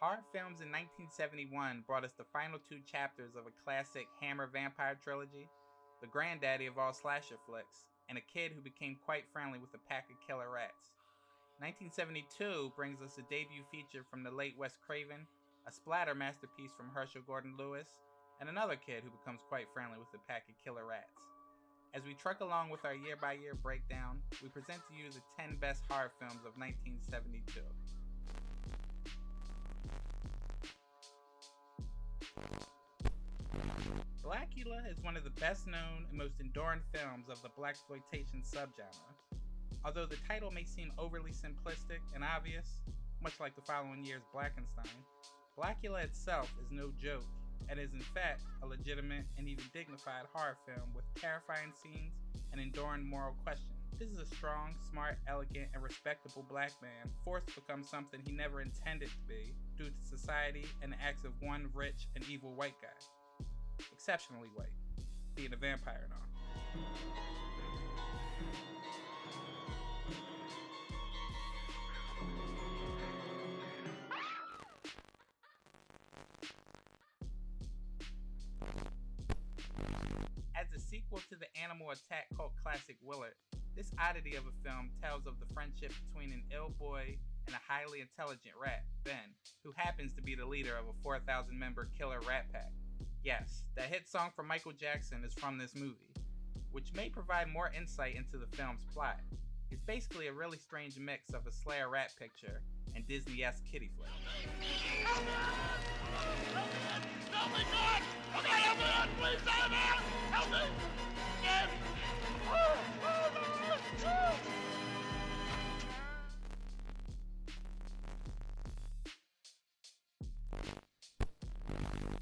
Horror films in 1971 brought us the final two chapters of a classic Hammer vampire trilogy, the granddaddy of all slasher flicks, and a kid who became quite friendly with a pack of killer rats. 1972 brings us a debut feature from the late Wes Craven, a splatter masterpiece from Herschell Gordon Lewis, and another kid who becomes quite friendly with a pack of killer rats. As we truck along with our year-by-year breakdown, we present to you the 10 best horror films of 1972. Blacula is one of the best-known and most enduring films of the blaxploitation subgenre. Although the title may seem overly simplistic and obvious, much like the following year's Blackenstein, Blacula itself is no joke, and is in fact a legitimate and even dignified horror film with terrifying scenes and enduring moral questions. This is a strong, smart, elegant, and respectable black man forced to become something he never intended to be due to society and the acts of one rich and evil white guy. Exceptionally white, being a vampire and all. As a sequel to the animal attack cult classic Willard, this oddity of a film tells of the friendship between an ill boy and a highly intelligent rat, Ben, who happens to be the leader of a 4,000-member killer rat pack. Yes, that hit song from Michael Jackson is from this movie, which may provide more insight into the film's plot. It's basically a really strange mix of a Slayer rat picture and Disney-esque kiddie flick.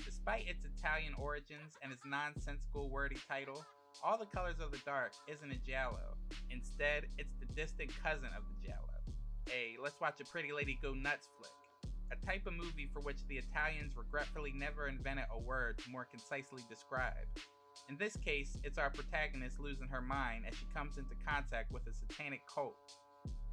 Despite its Italian origins and its nonsensical wordy title, All the Colors of the Dark isn't a giallo. Instead, it's the distant cousin of the giallo. A let's watch a pretty lady go nuts flick. A type of movie for which the Italians regretfully never invented a word to more concisely describe. In this case, it's our protagonist losing her mind as she comes into contact with a satanic cult.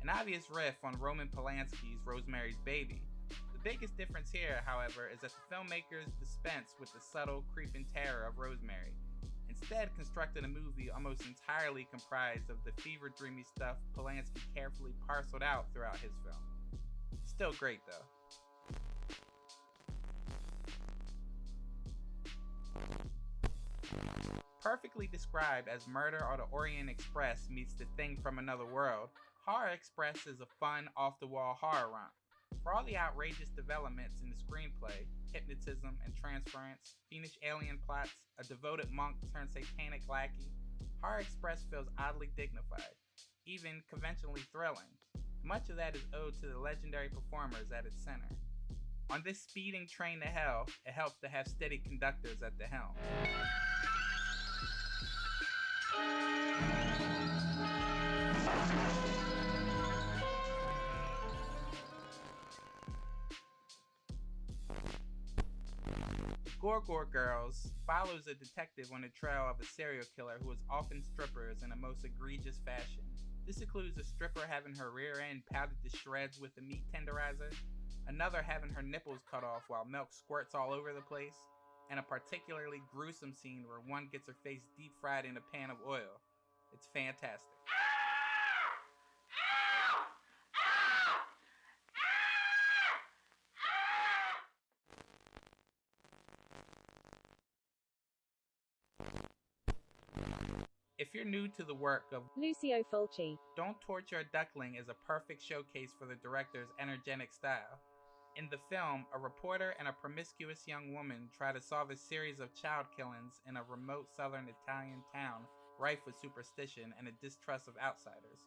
An obvious riff on Roman Polanski's Rosemary's Baby. The biggest difference here, however, is that the filmmakers dispense with the subtle, creeping terror of Rosemary, instead constructed a movie almost entirely comprised of the fever-dreamy stuff Polanski carefully parceled out throughout his film. Still great, though. Perfectly described as Murder on the Orient Express meets The Thing from Another World, Horror Express is a fun, off-the-wall horror romp. For all the outrageous developments in the screenplay, hypnotism and transference, fiendish alien plots, a devoted monk turned satanic lackey, Horror Express feels oddly dignified, even conventionally thrilling. Much of that is owed to the legendary performers at its center. On this speeding train to hell, it helps to have steady conductors at the helm. Gorgon Girls follows a detective on the trail of a serial killer who is often strippers in a most egregious fashion. This includes a stripper having her rear end pounded to shreds with a meat tenderizer, another having her nipples cut off while milk squirts all over the place, and a particularly gruesome scene where one gets her face deep fried in a pan of oil. It's fantastic. If you're new to the work of Lucio Fulci, Don't Torture a Duckling is a perfect showcase for the director's energetic style. In the film, a reporter and a promiscuous young woman try to solve a series of child killings in a remote southern Italian town rife with superstition and a distrust of outsiders.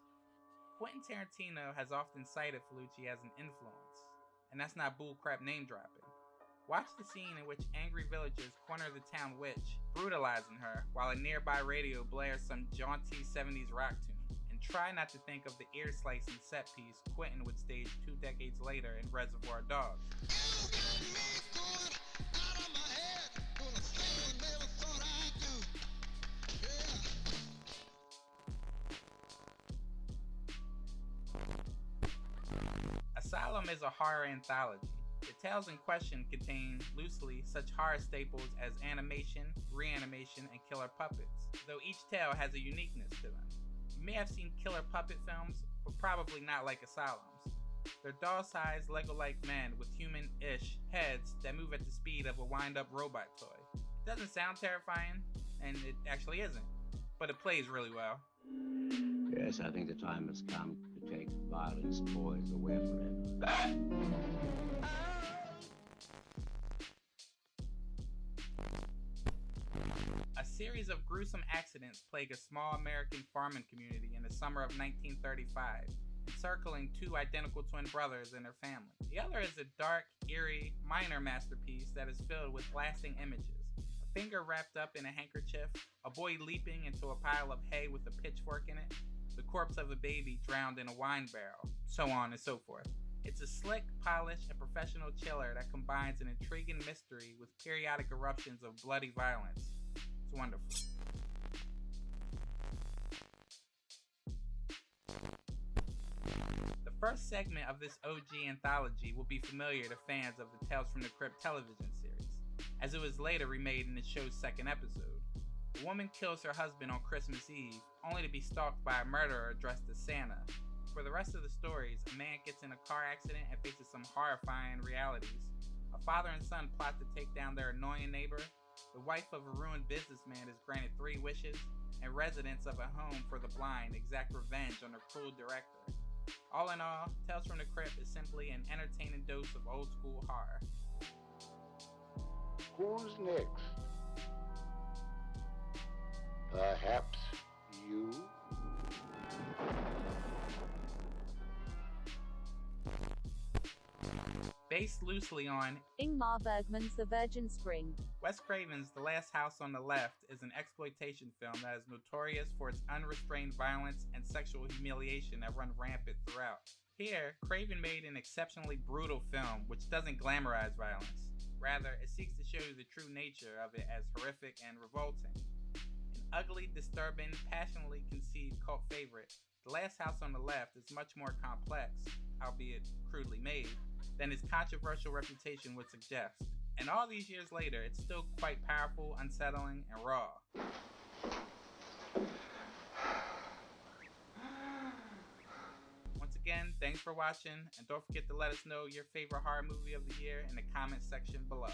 Quentin Tarantino has often cited Fulci as an influence, and that's not bullcrap name dropping. Watch the scene in which angry villagers corner the town witch, brutalizing her, while a nearby radio blares some jaunty 70s rock tune, and try not to think of the ear-slicing set piece Quentin would stage 2 decades later in Reservoir Dogs. Asylum is a horror anthology. The tales in question contain loosely such horror staples as animation, reanimation, and killer puppets, though each tale has a uniqueness to them. You may have seen killer puppet films, but probably not like Asylum's. They're doll-sized, Lego-like men with human-ish heads that move at the speed of a wind-up robot toy. It doesn't sound terrifying, and it actually isn't, but it plays really well. Yes, I think the time has come to take violence toys away from him. A series of gruesome accidents plague a small American farming community in the summer of 1935, encircling two identical twin brothers and their family. The other is a dark, eerie, minor masterpiece that is filled with lasting images. A finger wrapped up in a handkerchief, a boy leaping into a pile of hay with a pitchfork in it, the corpse of a baby drowned in a wine barrel, so on and so forth. It's a slick, polished, and professional chiller that combines an intriguing mystery with periodic eruptions of bloody violence. It's wonderful. The first segment of this OG anthology will be familiar to fans of the Tales from the Crypt television series, as it was later remade in the show's second episode. A woman kills her husband on Christmas Eve, only to be stalked by a murderer dressed as Santa. For the rest of the stories, a man gets in a car accident and faces some horrifying realities. A father and son plot to take down their annoying neighbor. The wife of a ruined businessman is granted 3 wishes, and residents of a home for the blind exact revenge on their cruel director. All in all, Tales from the Crypt is simply an entertaining dose of old school horror. Who's next? Perhaps you? Based loosely on Ingmar Bergman's The Virgin Spring, Wes Craven's The Last House on the Left is an exploitation film that is notorious for its unrestrained violence and sexual humiliation that run rampant throughout. Here, Craven made an exceptionally brutal film which doesn't glamorize violence. Rather, it seeks to show you the true nature of it as horrific and revolting. An ugly, disturbing, passionately conceived cult favorite, The Last House on the Left is much more complex, albeit crudely made, than his controversial reputation would suggest. And all these years later, it's still quite powerful, unsettling, and raw. Once again, thanks for watching, and don't forget to let us know your favorite horror movie of the year in the comments section below.